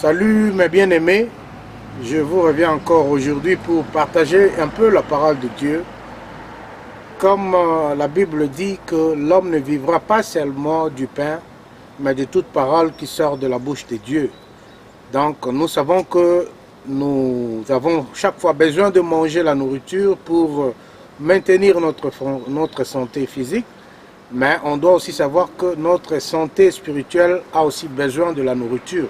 Salut mes bien-aimés, je vous reviens encore aujourd'hui pour partager un peu la parole de Dieu. Comme la Bible dit que l'homme ne vivra pas seulement du pain, mais de toute parole qui sort de la bouche de Dieu. Donc nous savons que nous avons chaque fois besoin de manger la nourriture pour maintenir notre santé physique, mais on doit aussi savoir que notre santé spirituelle a aussi besoin de la nourriture.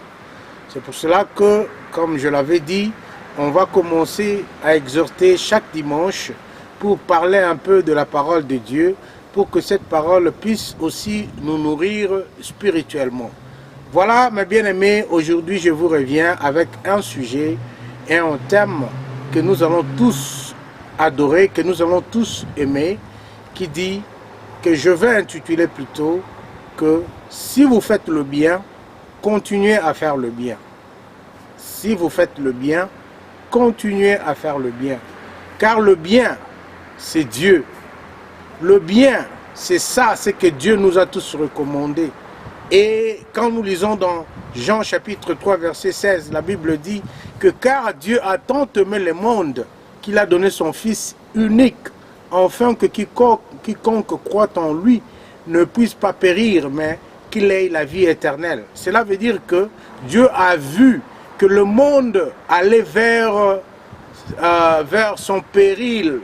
C'est pour cela que, comme je l'avais dit, on va commencer à exhorter chaque dimanche pour parler un peu de la parole de Dieu, pour que cette parole puisse aussi nous nourrir spirituellement. Voilà, mes bien-aimés, aujourd'hui je vous reviens avec un sujet et un thème que nous allons tous adorer, que nous allons tous aimer, qui dit, que je vais intituler plutôt que si vous faites le bien, continuez à faire le bien. Si vous faites le bien, continuez à faire le bien. Car le bien, c'est Dieu. Le bien, c'est ça, c'est que Dieu nous a tous recommandé. Et quand nous lisons dans Jean chapitre 3, verset 16, la Bible dit que car Dieu a tant aimé le monde qu'il a donné son Fils unique, afin que quiconque croit en lui ne puisse pas périr, mais qu'il ait la vie éternelle. Cela veut dire que Dieu a vu que le monde allait vers son péril.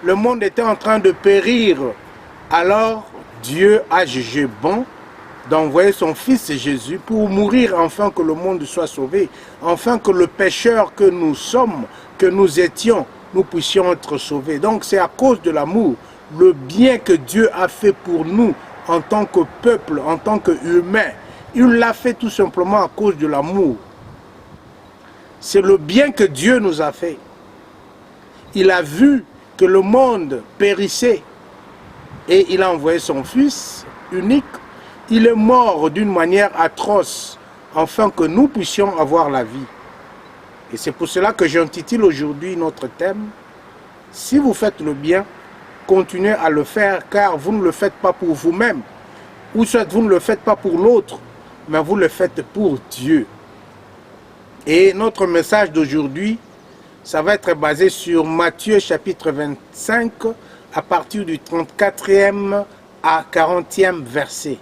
Le monde était en train de périr. Alors Dieu a jugé bon d'envoyer son Fils Jésus pour mourir afin que le monde soit sauvé, afin que le pécheur que nous sommes, que nous étions, nous puissions être sauvés. Donc c'est à cause de l'amour, le bien que Dieu a fait pour nous en tant que peuple, en tant qu'humain. Il l'a fait tout simplement à cause de l'amour. C'est le bien que Dieu nous a fait. Il a vu que le monde périssait et il a envoyé son Fils unique. Il est mort d'une manière atroce afin que nous puissions avoir la vie. Et c'est pour cela que j'intitule aujourd'hui notre thème « Si vous faites le bien, continuez à le faire car vous ne le faites pas pour vous-même, ou soit vous ne le faites pas pour l'autre, mais vous le faites pour Dieu. » Et notre message d'aujourd'hui, ça va être basé sur Matthieu chapitre 25 à partir du 34e à 40e verset.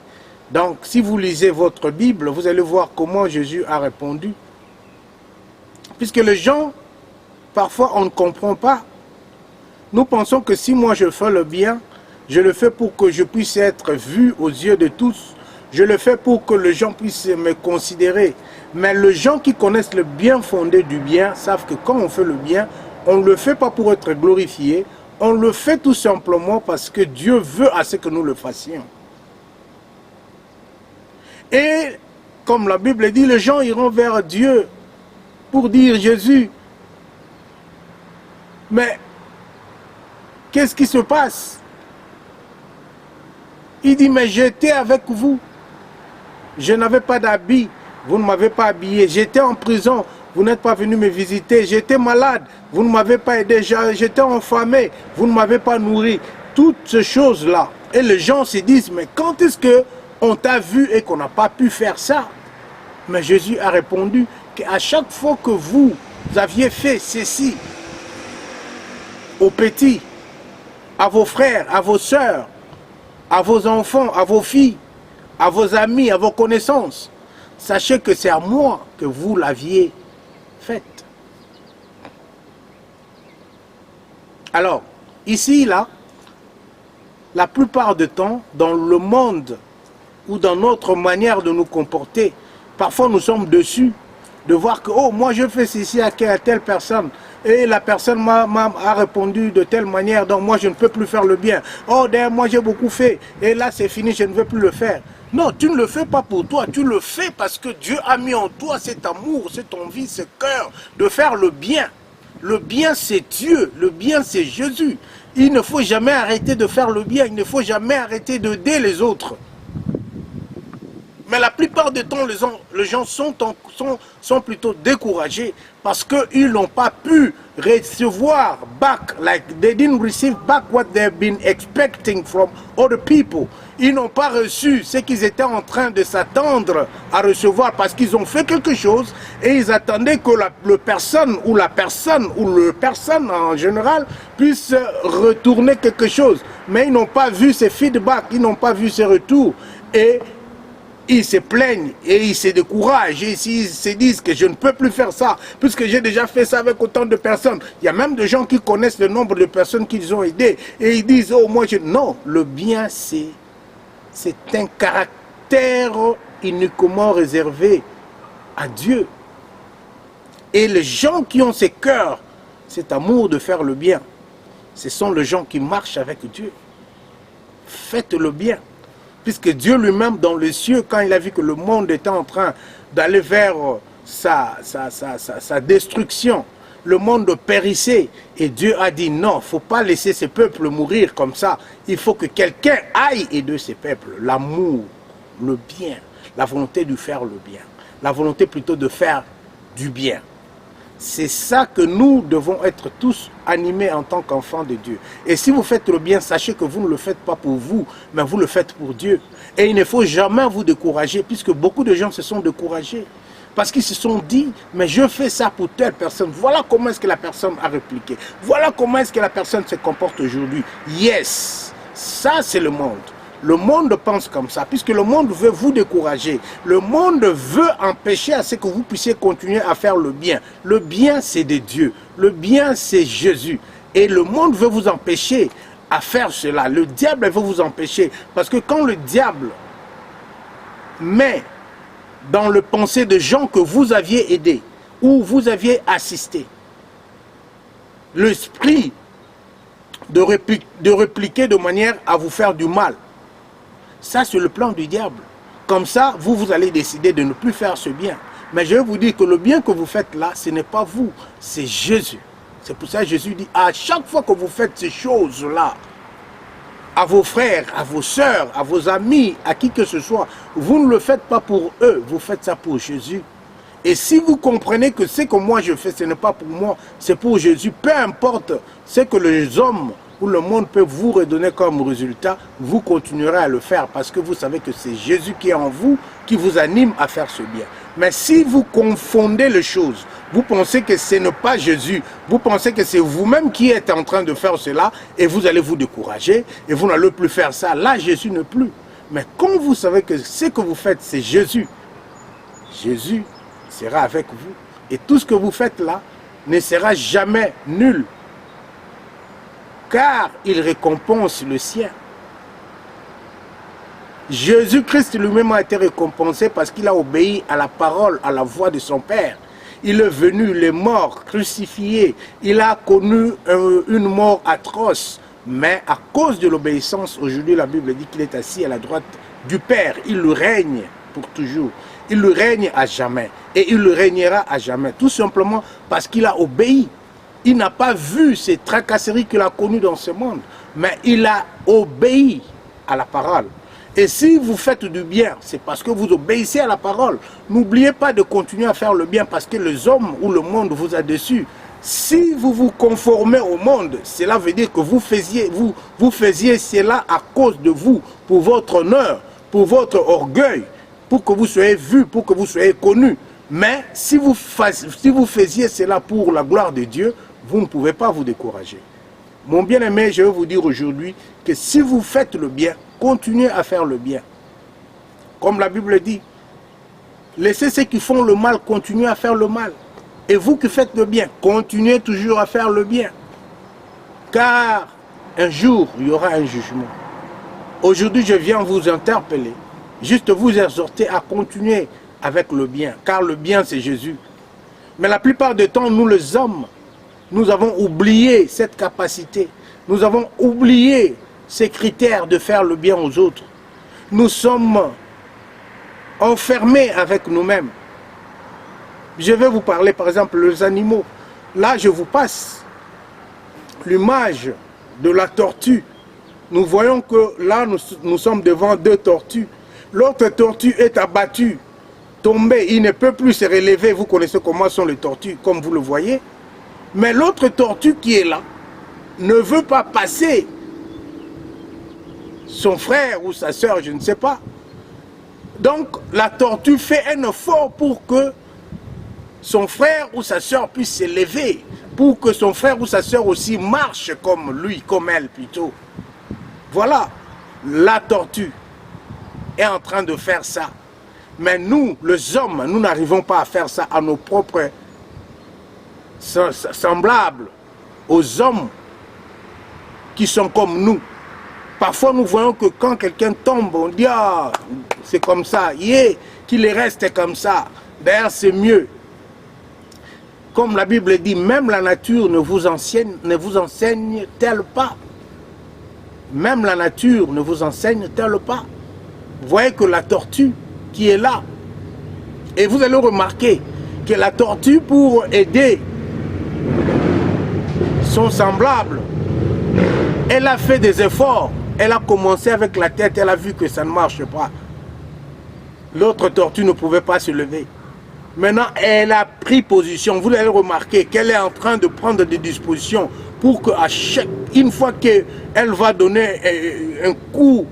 Donc si vous lisez votre Bible, vous allez voir comment Jésus a répondu. Puisque les gens, parfois on ne comprend pas. Nous pensons que si moi je fais le bien, je le fais pour que je puisse être vu aux yeux de tous. Je le fais pour que les gens puissent me considérer. Mais les gens qui connaissent le bien fondé du bien savent que quand on fait le bien, on ne le fait pas pour être glorifié. On le fait tout simplement parce que Dieu veut à ce que nous le fassions. Et comme la Bible dit, les gens iront vers Dieu pour dire Jésus. Mais qu'est-ce qui se passe? Il dit, mais j'étais avec vous. Je n'avais pas d'habit, vous ne m'avez pas habillé. J'étais en prison, vous n'êtes pas venu me visiter. J'étais malade, vous ne m'avez pas aidé. J'étais affamé, vous ne m'avez pas nourri. Toutes ces choses-là. Et les gens se disent, mais quand est-ce qu'on t'a vu et qu'on n'a pas pu faire ça? Mais Jésus a répondu qu'à chaque fois que vous aviez fait ceci aux petits, à vos frères, à vos sœurs, à vos enfants, à vos filles, à vos amis, à vos connaissances, sachez que c'est à moi que vous l'aviez faite. Alors, ici, là, la plupart du temps, dans le monde ou dans notre manière de nous comporter, parfois nous sommes dessus de voir que, oh, moi je fais ceci à telle personne, et la personne a répondu de telle manière, donc moi je ne peux plus faire le bien. Oh, d'ailleurs, moi j'ai beaucoup fait, et là c'est fini, je ne veux plus le faire. Non, tu ne le fais pas pour toi, tu le fais parce que Dieu a mis en toi cet amour, cette envie, ce cœur de faire le bien. Le bien c'est Dieu, le bien c'est Jésus. Il ne faut jamais arrêter de faire le bien, il ne faut jamais arrêter d'aider les autres. Mais la plupart du temps, les gens sont plutôt découragés parce qu'ils n'ont pas pu recevoir back, like they didn't receive back what they've been expecting from other people. Ils n'ont pas reçu ce qu'ils étaient en train de s'attendre à recevoir parce qu'ils ont fait quelque chose et ils attendaient que le personne ou le personne en général puisse retourner quelque chose. Mais ils n'ont pas vu ces feedbacks, ils n'ont pas vu ces retours et ils se plaignent et ils se découragent et ils se disent que je ne peux plus faire ça puisque j'ai déjà fait ça avec autant de personnes. Il y a même des gens qui connaissent le nombre de personnes qu'ils ont aidées et ils disent oh moi je... Non, le bien c'est un caractère uniquement réservé à Dieu. Et les gens qui ont ce cœur, cet amour de faire le bien, ce sont les gens qui marchent avec Dieu. Faites le bien. Puisque Dieu lui-même dans les cieux, quand il a vu que le monde était en train d'aller vers sa destruction, le monde périssait, et Dieu a dit non, il ne faut pas laisser ces peuples mourir comme ça, il faut que quelqu'un aille aider ces peuples, l'amour, le bien, la volonté de faire le bien, la volonté plutôt de faire du bien. C'est ça que nous devons être tous animés en tant qu'enfants de Dieu. Et si vous faites le bien, sachez que vous ne le faites pas pour vous, mais vous le faites pour Dieu. Et il ne faut jamais vous décourager, puisque beaucoup de gens se sont découragés. Parce qu'ils se sont dit, mais je fais ça pour telle personne. Voilà comment est-ce que la personne a répliqué. Voilà comment est-ce que la personne se comporte aujourd'hui. Yes, ça c'est le monde. Le monde pense comme ça, puisque le monde veut vous décourager. Le monde veut empêcher à ce que vous puissiez continuer à faire le bien. Le bien, c'est de Dieu. Le bien, c'est Jésus. Et le monde veut vous empêcher à faire cela. Le diable veut vous empêcher. Parce que quand le diable met dans le pensée de gens que vous aviez aidés, ou vous aviez assisté, l'esprit de répliquer de manière à vous faire du mal, ça, c'est le plan du diable. Comme ça, vous allez décider de ne plus faire ce bien. Mais je vais vous dire que le bien que vous faites là, ce n'est pas vous, c'est Jésus. C'est pour ça que Jésus dit, à chaque fois que vous faites ces choses-là, à vos frères, à vos sœurs, à vos amis, à qui que ce soit, vous ne le faites pas pour eux, vous faites ça pour Jésus. Et si vous comprenez que ce que moi je fais, ce n'est pas pour moi, c'est pour Jésus, peu importe ce que les hommes ou le monde peut vous redonner comme résultat, vous continuerez à le faire parce que vous savez que c'est Jésus qui est en vous, qui vous anime à faire ce bien. Mais si vous confondez les choses, vous pensez que ce n'est pas Jésus, vous pensez que c'est vous-même qui êtes en train de faire cela et vous allez vous décourager et vous n'allez plus faire ça, là Jésus n'est plus. Mais quand vous savez que ce que vous faites c'est Jésus, Jésus sera avec vous et tout ce que vous faites là ne sera jamais nul. Car il récompense le sien. Jésus-Christ lui-même a été récompensé parce qu'il a obéi à la parole, à la voix de son Père. Il est venu, il est mort, crucifié. Il a connu une mort atroce. Mais à cause de l'obéissance, aujourd'hui la Bible dit qu'il est assis à la droite du Père. Il le règne pour toujours. Il le règne à jamais. Et il le régnera à jamais. Tout simplement parce qu'il a obéi. Il n'a pas vu ces tracasseries qu'il a connues dans ce monde, mais il a obéi à la parole. Et si vous faites du bien, c'est parce que vous obéissez à la parole. N'oubliez pas de continuer à faire le bien parce que les hommes ou le monde vous a déçus. Si vous vous conformez au monde, cela veut dire que vous faisiez cela à cause de vous, pour votre honneur, pour votre orgueil, pour que vous soyez vus, pour que vous soyez connus. Mais si vous faisiez cela pour la gloire de Dieu, vous ne pouvez pas vous décourager. Mon bien-aimé, je vais vous dire aujourd'hui que si vous faites le bien, continuez à faire le bien. Comme la Bible dit, laissez ceux qui font le mal continuer à faire le mal. Et vous qui faites le bien, continuez toujours à faire le bien. Car un jour, il y aura un jugement. Aujourd'hui, je viens vous interpeller, juste vous exhorter à continuer avec le bien. Car le bien, c'est Jésus. Mais la plupart du temps, nous les hommes, nous avons oublié cette capacité. Nous avons oublié ces critères de faire le bien aux autres. Nous sommes enfermés avec nous-mêmes. Je vais vous parler par exemple les animaux. Là, je vous passe l'image de la tortue. Nous voyons que là, nous sommes devant deux tortues. L'autre tortue est abattue, tombée, il ne peut plus se relever. Vous connaissez comment sont les tortues, comme vous le voyez. Mais l'autre tortue qui est là ne veut pas passer son frère ou sa soeur, je ne sais pas. Donc la tortue fait un effort pour que son frère ou sa soeur puisse s'élever, pour que son frère ou sa soeur aussi marche comme lui, comme elle plutôt. Voilà, la tortue est en train de faire ça. Mais nous, les hommes, nous n'arrivons pas à faire ça à nos propres semblables, aux hommes qui sont comme nous. Parfois, nous voyons que quand quelqu'un tombe, on dit « Ah, c'est comme ça, qu'il reste comme ça. » D'ailleurs, c'est mieux. Comme la Bible dit, même la nature ne vous enseigne-t-elle pas? Même la nature ne vous enseigne-t-elle pas? Vous voyez que la tortue qui est là, et vous allez remarquer que la tortue, pour aider son semblable, elle a fait des efforts. Elle a commencé avec la tête, elle a vu que ça ne marche pas. L'autre tortue ne pouvait pas se lever. Maintenant, elle a pris position. Vous allez remarquer qu'elle est en train de prendre des dispositions pour une fois qu'elle va donner un coup,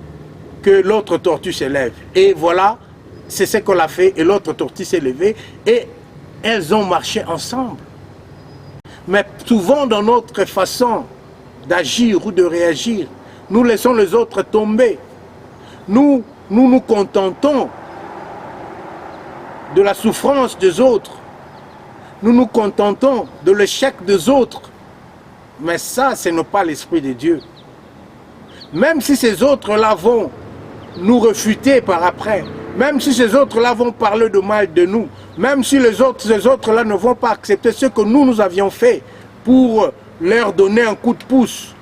que l'autre tortue se lève. Et voilà, c'est ce qu'elle a fait. Et l'autre tortue s'est levée. Et elles ont marché ensemble. Mais souvent, dans notre façon d'agir ou de réagir, nous laissons les autres tomber. Nous nous contentons de la souffrance des autres. Nous nous contentons de l'échec des autres. Mais ça, ce n'est pas l'Esprit de Dieu. Même si ces autres-là vont nous refuter par après, même si ces autres-là vont parler de mal de nous, même si ces autres-là ne vont pas accepter ce que nous avions fait pour leur donner un coup de pouce,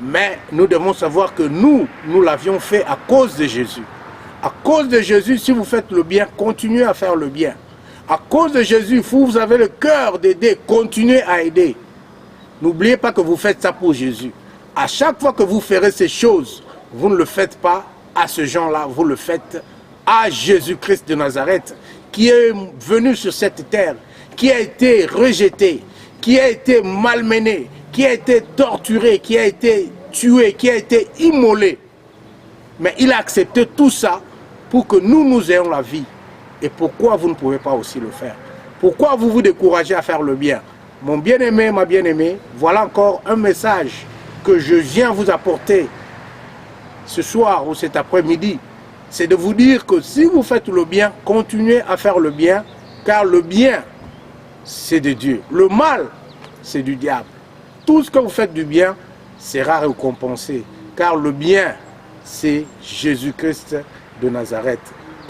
mais nous devons savoir que nous l'avions fait à cause de Jésus. À cause de Jésus, si vous faites le bien, continuez à faire le bien. À cause de Jésus, vous avez le cœur d'aider, continuez à aider. N'oubliez pas que vous faites ça pour Jésus. À chaque fois que vous ferez ces choses, vous ne le faites pas à ce gens-là, vous le faites à Jésus-Christ de Nazareth, qui est venu sur cette terre, qui a été rejeté, qui a été malmené, qui a été torturé, qui a été tué, qui a été immolé. Mais il a accepté tout ça pour que nous ayons la vie. Et pourquoi vous ne pouvez pas aussi le faire? Pourquoi vous vous découragez à faire le bien? Mon bien-aimé, ma bien-aimée, voilà encore un message que je viens vous apporter ce soir ou cet après-midi. C'est de vous dire que si vous faites le bien, continuez à faire le bien, car le bien, c'est de Dieu. Le mal, c'est du diable. Tout ce que vous faites du bien sera récompensé, car le bien, c'est Jésus-Christ de Nazareth.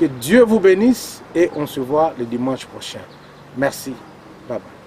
Que Dieu vous bénisse et on se voit le dimanche prochain. Merci. Bye bye.